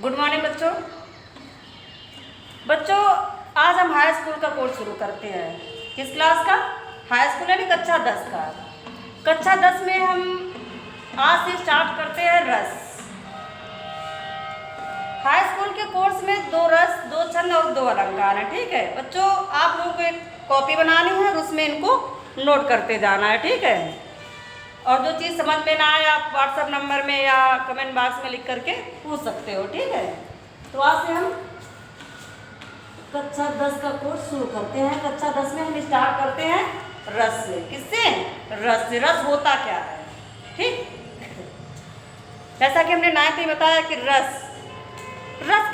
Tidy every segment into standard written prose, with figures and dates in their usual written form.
Good morning बच्चों। बच्चों आज हम हाई स्कूल का कोर्स शुरू करते हैं। किस क्लास का? हाई स्कूल यानी कक्षा 10 का। कक्षा 10 में हम आज से स्टार्ट करते हैं रस। हाई स्कूल के कोर्स में 2 रस, 2 छंद और 2 अलंकार हैं। ठीक है बच्चों, आप लोगों को एक कॉपी बनानी है और उसमें इनको नोट करते जाना है। ठीक है, और जो चीज़ समझ में ना आए आप व्हाट्सएप नंबर में या कमेंट बॉक्स में लिख करके पूछ सकते हो। ठीक है, तो आज से हम कक्षा 10 का कोर्स शुरू करते हैं। कक्षा 10 में हम स्टार्ट करते हैं रस से। किससे? रस से। रस होता क्या है? ठीक, जैसा कि हमने 9th में बताया कि रस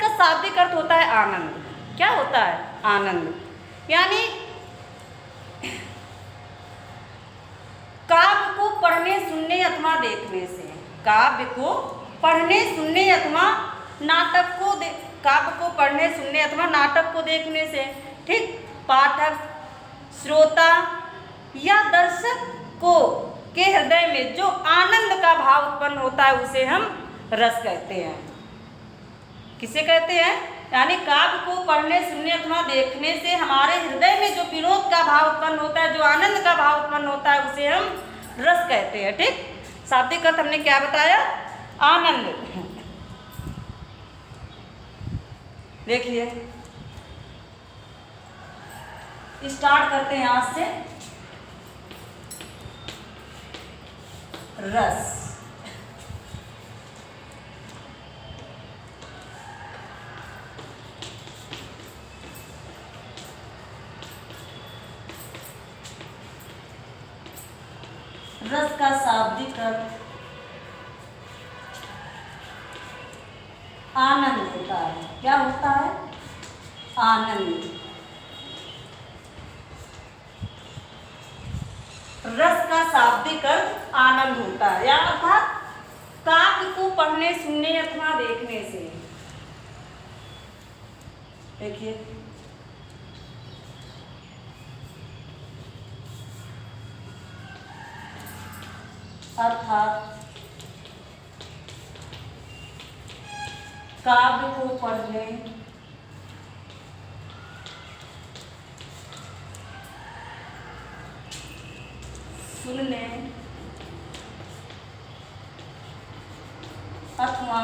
का शाब्दिक अर्थ होता है आनंद। क्या होता है? आनंद। यानी काव्य को पढ़ने सुनने अथवा देखने से, काव्य को पढ़ने सुनने अथवा नाटक को काव्य को पढ़ने सुनने अथवा नाटक को देखने से, ठीक, पाठक, श्रोता या दर्शक को के हृदय में जो आनंद का भाव उत्पन्न होता है उसे हम रस कहते हैं। किसे कहते हैं? यानी काव्य को पढ़ने सुनने अथवा देखने से हमारे हृदय में जो विनोद का भाव उत्पन्न होता है, जो आनंद का भाव उत्पन्न होता है उसे हम रस कहते हैं। ठीक, शाब्दिक अर्थ हमने क्या बताया? आनंद। देखिए स्टार्ट करते हैं आज से रस। रस का शाब्दिक अर्थ आनंद होता है। क्या होता है? आनंद। रस का शाब्दिक अर्थ आनंद होता है, या अर्थात काव्य को पढ़ने सुनने अथवा देखने से। देखिए अर्थात काव्य को पढ़ने सुनने अथवा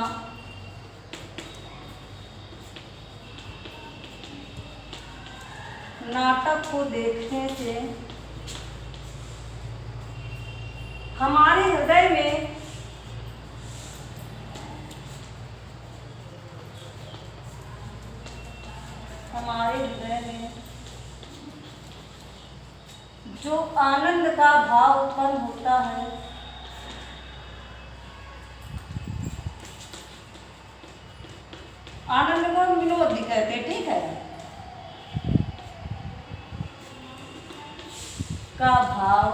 नाटक को देखने से हमारे हृदय में जो आनंद का भाव उत्पन्न होता है आनंद को हम विनोद भी कहते हैं। ठीक है, का भाव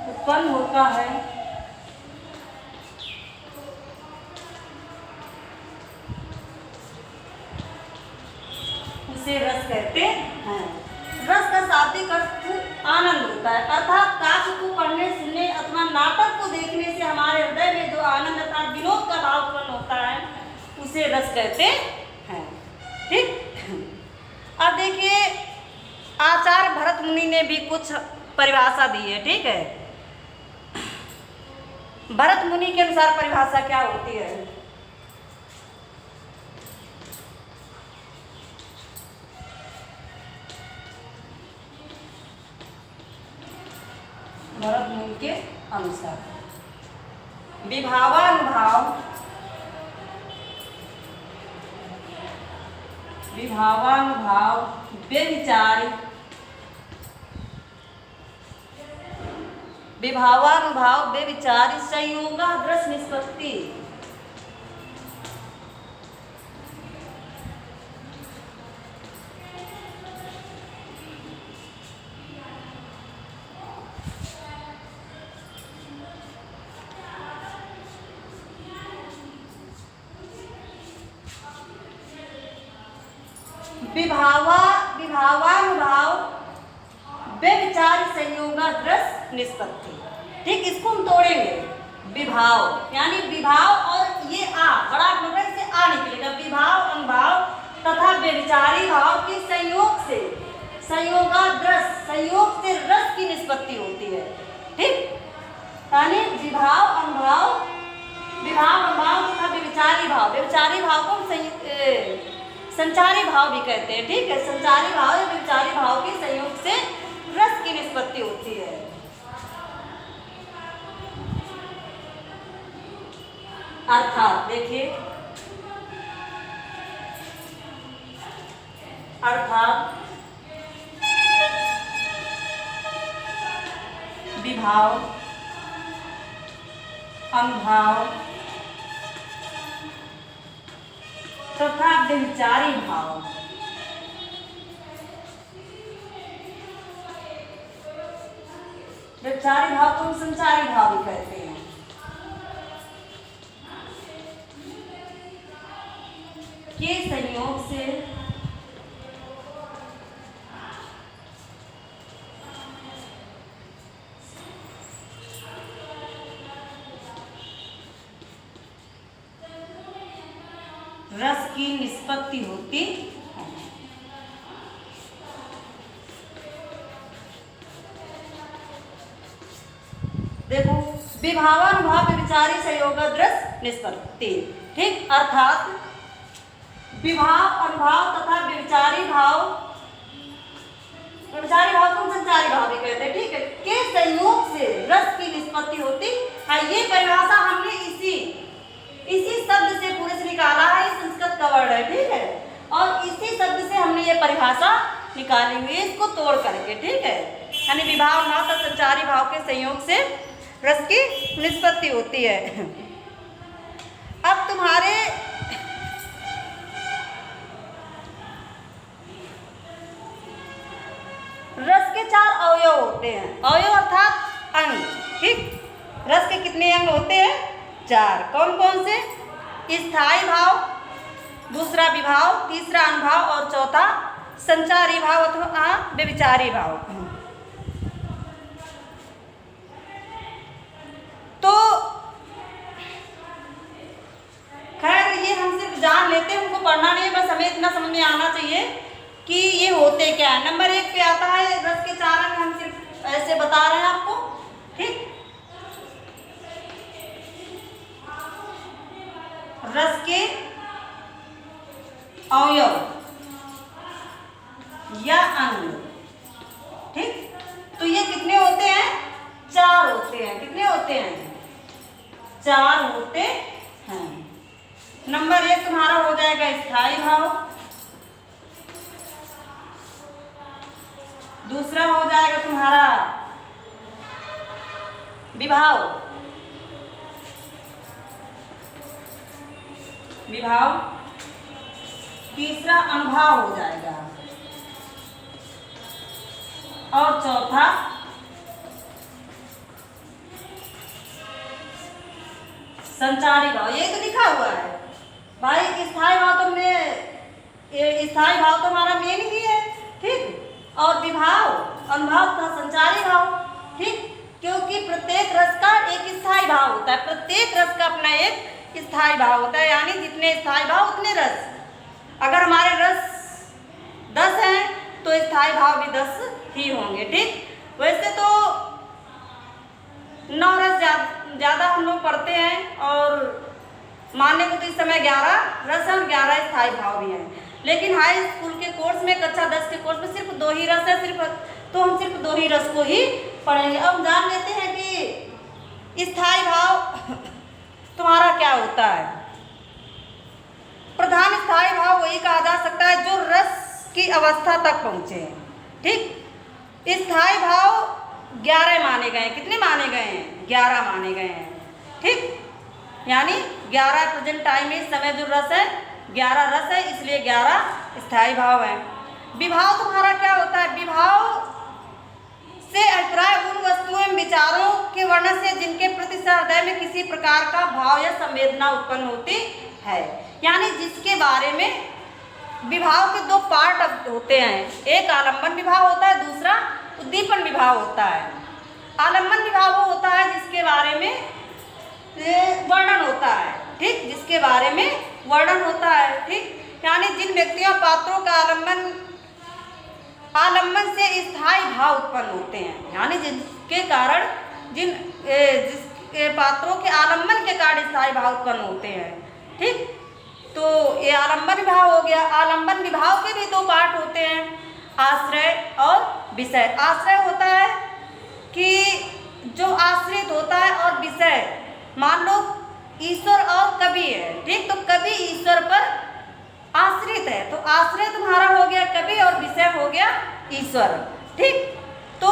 उत्पन्न होता है उसे रस कहते हैं। रस का शाब्दिक अर्थ आनंद होता है, अर्थात काव्य को पढ़ने सुनने अथवा नाटक को देखने से हमारे हृदय में जो आनंद अर्थात विनोद का भाव उत्पन्न होता है उसे रस कहते हैं। ठीक, अब देखिए आचार्य भरत मुनि ने भी कुछ परिभाषा दी है। ठीक है, भरत मुनि के अनुसार परिभाषा क्या होती है? भरत मुनि के अनुसार विभावानुभाव व्यभिचारी संयोगा दृश्य निष्पत्ति। विभावानुभाव व्यभिचारी संयोगाद्रस निष्पत्ति। ठीक, इसको हम तोड़ेंगे। विभाव यानी विभाव और ये आ बड़ा मतलब से आ निकलेगा। विभाव अनुभाव तथा व्यभिचारी भाव के संयोग से संयोगाद्रस, संयोग से रस की निष्पत्ति होती है। ठीक, यानी विभाव अनुभाव तथा व्यभिचारी भाव, व्यभिचारी भाव को संचारी भाव भी कहते हैं। ठीक है, संचारी भाव या व्यभिचारी भाव के संयोग से रस की निष्पत्ति होती है। अर्थात देखिए, अर्थात विभाव अनुभाव तथा व्यभिचारी भाव व्यभिचारी भाव को हम संचारी भाव भी कहते हैं। के संयोग से रस की निष्पत्ति होती है। देखो, विभावानुभाव व्यभिचारी संयोगाद्रस निष्पत्ति। ठीक, अर्थात विभाव अनुभाव तथा व्यभिचारी भाव को संचारी भाव भी कहते हैं। ठीक है, के संयोग से रस की निष्पत्ति होती है। ये परिभाषा हमने इसी शब्द से पूरे से निकाला है। संस्कृत का वर्ड है। ठीक है, और इसी शब्द से हमने ये परिभाषा निकाली हुई है, इसको तोड़ करके। ठीक है, यानी विभाव अनुभाव तथा संचारी भाव के संयोग से रस की निष्पत्ति होती है। अब तुम्हारे रस के 4 अवयव होते हैं। अवयव अर्थात अंग। ठीक, रस के कितने अंग होते हैं? 4। कौन कौन से? स्थायी भाव, दूसरा विभाव, तीसरा अनुभाव और चौथा संचारी भाव अथवा व्यभिचारी भाव। तो खैर ये हम सिर्फ जान लेते हैं, हमको पढ़ना नहीं है, बस हमें इतना समझ में आना चाहिए कि ये होते क्या है। नंबर 1 पे आता है रस के 4 अंग, हम सिर्फ ऐसे बता रहे हैं आपको। ठीक, रस के अवयव या अंग। ठीक, तो ये कितने होते हैं? 4 होते हैं। कितने होते हैं? 4 होते हैं। नंबर 1 तुम्हारा हो जाएगा स्थायी भाव, दूसरा हो जाएगा तुम्हारा विभाव, तीसरा अनुभाव हो जाएगा और चौथा संचारी भाव। ये तो लिखा हुआ है भाई। स्थायी भाव तो स्थायी भाव तो हमारा मेन ही है। ठीक, और विभाव अनुभाव तथा संचारी भाव। ठीक, क्योंकि प्रत्येक रस का एक स्थायी भाव होता है। प्रत्येक रस का अपना एक स्थायी भाव होता है, यानी जितने स्थायी भाव उतने रस। अगर हमारे रस 10 हैं तो स्थायी भाव भी 10 ही होंगे। ठीक, वैसे तो 9 रस ज़्यादा हम लोग पढ़ते हैं और मानने को तो इस समय 11 रस और 11 स्थायी भाव भी हैं। लेकिन हाई स्कूल के कोर्स में, कक्षा 10 के कोर्स में सिर्फ 2 ही रस है। तो हम सिर्फ 2 ही रस को ही पढ़ेंगे। अब जान लेते हैं कि स्थायी भाव तुम्हारा क्या होता है। प्रधान स्थायी भाव वही कहा जा सकता है जो रस की अवस्था तक पहुँचे। ठीक, स्थायी भाव 11 माने गए हैं। कितने माने गए हैं? 11 माने गए हैं। ठीक, यानी 11 प्रेजेंट टाइम में इस समय जो रस है 11 रस है, इसलिए 11 स्थायी भाव है। विभाव तुम्हारा क्या होता है? विभाव से अभिप्राय उन वस्तुओं विचारों के वर्णन से जिनके प्रति हृदय में किसी प्रकार का भाव या संवेदना उत्पन्न होती है। यानी जिसके बारे में विभाव के 2 पार्ट होते हैं। एक आलंबन विभाव होता है, दूसरा उद्दीपन विभाव होता है। आलम्बन विभाव वो होता है जिसके बारे में वर्णन होता है, ठीक, जिसके बारे में वर्णन होता है, ठीक, यानी जिन व्यक्तियों पात्रों का आलम्बन से स्थायी भाव उत्पन्न होते हैं, यानी जिसके कारण जिस पात्रों के आलम्बन के कारण स्थायी भाव उत्पन्न होते हैं, ठीक। तो ये आलम्बन विभाव हो गया। आलम्बन विभाव के भी दो पार्ट होते हैं, आश्रय और विषय। आश्रय होता है कि जो आश्रित होता है, और विषय मान लो ईश्वर और कवि है, ठीक, तो कवि ईश्वर पर आश्रित है, तो आश्रय तुम्हारा हो गया कवि और विषय हो गया ईश्वर, ठीक। तो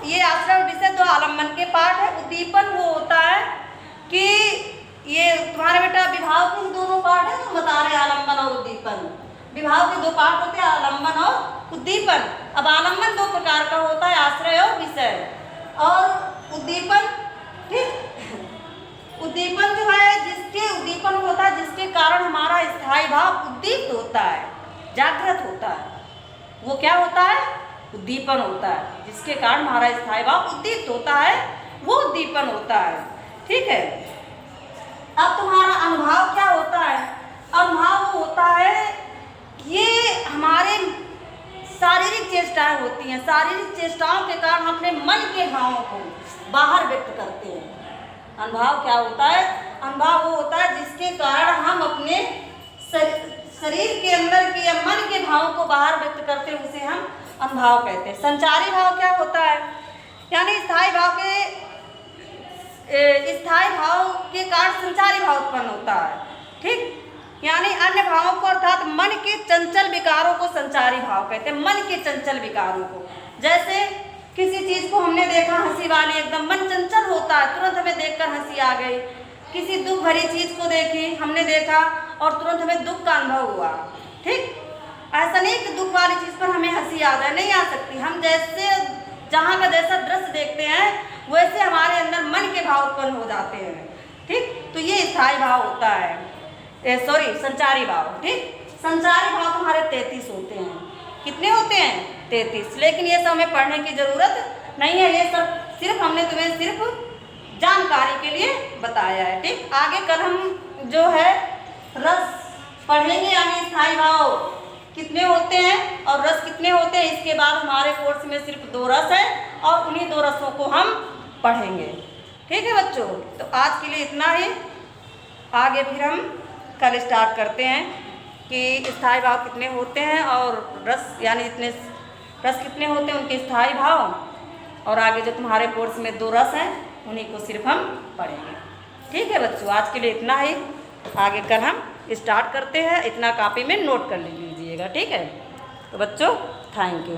ये आश्रय और विषय दो आलम्बन के पार्ट है। उद्दीपन वो होता है कि ये तुम्हारे बेटा विभाव के दोनों पार्ट है, तो बता रहे आलम्बन और उद्दीपन। विभाव के दो पार्ट होते हैं, आलम्बन और उद्दीपन। अब आलम्बन दो प्रकार का होता है, आश्रय और विषय, और उद्दीपन, ठीक। उद्दीपन जो है जिसके उद्दीपन होता है जिसके कारण हमारा स्थायी भाव उद्दीप्त होता है, जागृत होता है, वो क्या होता है, उद्दीपन होता है। जिसके कारण हमारा स्थायी भाव उद्दीप्त होता है, वो उद्दीपन होता है, ठीक है। अब तुम्हारा अनुभाव क्या होता है? अनुभाव वो होता है, ये हमारे शारीरिक चेष्टाएं होती हैं, शारीरिक चेष्टाओं के कारण हम अपने मन के भावों को बाहर व्यक्त करते हैं। अनुभाव क्या होता है? अनुभाव वो होता है जिसके कारण हम अपने शरीर के अंदर के या मन के भावों को बाहर व्यक्त करते हैं, उसे हम अनुभाव कहते हैं। संचारी भाव क्या होता है? यानी स्थायी भाव के कारण संचारी भाव उत्पन्न होता है, ठीक। यानी अन्य भावों को अर्थात मन के चंचल विकारों को संचारी भाव कहते हैं। मन के चंचल विकारों को, जैसे किसी चीज को हमने देखा हंसी वाली, एकदम मन चंचल होता है, तुरंत हमें देखकर हंसी आ गई। किसी दुख भरी चीज को देखी, हमने देखा और तुरंत हमें दुख का अनुभव हुआ, ठीक। ऐसा नहीं कि दुख वाली चीज पर हमें हंसी आ जाए, नहीं आ सकती। हम जैसे जहाँ का जैसा दृश्य देखते हैं वैसे हमारे अंदर मन के भाव उत्पन्न हो जाते हैं, ठीक। तो ये स्थायी भाव होता है, संचारी भाव, ठीक। संचारी भाव तुम्हारे 33 होते हैं। कितने होते हैं? 33। लेकिन ये सब हमें पढ़ने की जरूरत नहीं है, ये सब सिर्फ हमने तुम्हें सिर्फ जानकारी के लिए बताया है, ठीक। आगे कल हम जो है रस पढ़ेंगे, यानी स्थायी भाव कितने होते हैं और रस कितने होते हैं। इसके बाद हमारे कोर्स में सिर्फ 2 रस है और उन्हीं 2 रसों को हम पढ़ेंगे, ठीक है बच्चों। तो आज के लिए इतना ही, आगे फिर हम कल स्टार्ट करते हैं कि स्थायी भाव कितने होते हैं और रस यानी इतने रस कितने होते हैं, उनके स्थायी भाव, और आगे जो तुम्हारे कोर्स में 2 रस हैं उन्हीं को सिर्फ हम पढ़ेंगे, ठीक है बच्चों। आज के लिए इतना ही, आगे कल हम स्टार्ट करते हैं। इतना कॉपी में नोट कर लीजिएगा, ठीक है। तो बच्चों थैंक यू।